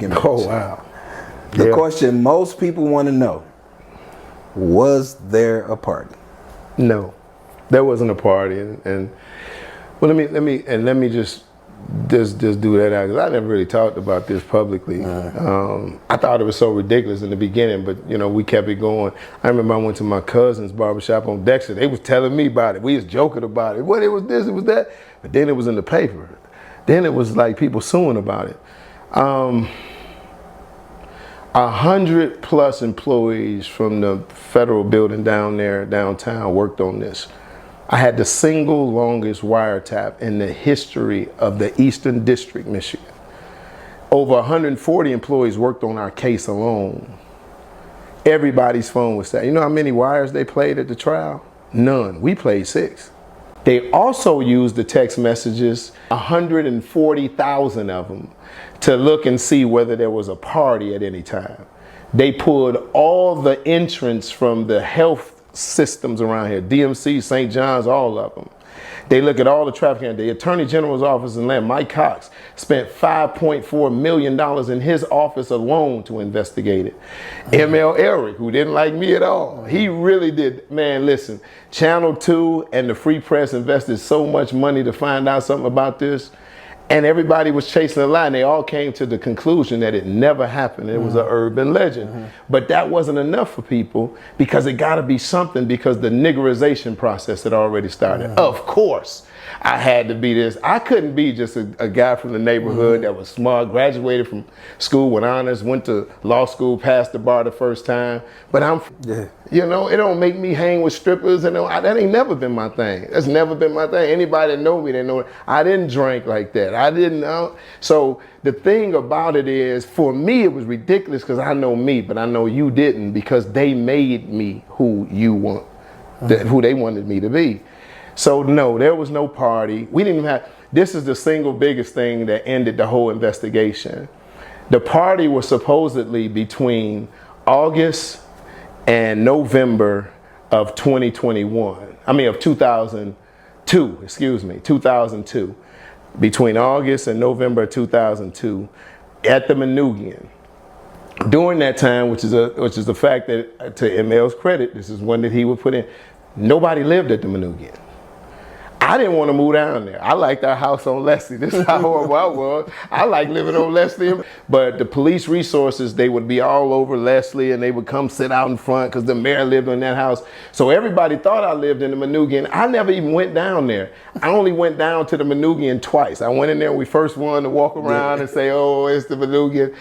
Oh, wow. The question most people want to know, was there a party? No, there wasn't a party. And well, let me just do that out, because I never really talked about this publicly. I thought it was so ridiculous in the beginning, but you know, we kept it going. I remember I went to my cousin's barbershop on Dexter. They was telling me about it. We was joking about it. What, it was this, it was that. But then it was in the paper. Then it was like people suing about it. 100+ employees from the federal building down there, downtown, worked on this. I had the single longest wiretap in the history of the Eastern District, Michigan. Over 140 employees worked on our case alone. Everybody's phone was set. You know how many wires they played at the trial? None. We played 6. They also used the text messages, 140,000 of them, to look and see whether there was a party at any time. They pulled all the entrants from the health systems around here, DMC, St. John's, all of them. They look at all the traffic. The Attorney General's office in Atlanta, Mike Cox, spent $5.4 million in his office alone to investigate it. ML Eric, who didn't like me at all, he really did. Man, listen, Channel 2 and the Free Press invested so much money to find out something about this, and everybody was chasing a lie, and they all came to the conclusion that it never happened. It was an urban legend. But that wasn't enough for people, because it gotta be something, because the niggerization process had already started. Of course, I had to be this. I couldn't be just a guy from the neighborhood that was smart, graduated from school with honors, went to law school, passed the bar the first time. But you know, it don't make me hang with strippers, and that ain't never been my thing. That's never been my thing. Anybody that know me, they know I didn't drink like that. I didn't know. So the thing about it is, for me, it was ridiculous, because I know me, but I know you didn't, because they made me who you want, who they wanted me to be. So no, there was no party. We didn't even have, this is the single biggest thing that ended the whole investigation. The party was supposedly between August and November of 2021. I mean, of 2002, excuse me, 2002. Between August and November of 2002 at the Manoogian. During that time, which is the fact that, to ML's credit, this is one that he would put in, nobody lived at the Manoogian. I didn't want to move down there. I liked our house on Leslie. This is how horrible I was. I like living on Leslie. But the police resources, they would be all over Leslie, and they would come sit out in front, because the mayor lived in that house. So everybody thought I lived in the Manoogian. I never even went down there. I only went down to the Manoogian twice. I went in there when we first wanted to walk around and say, oh, it's the Manoogian.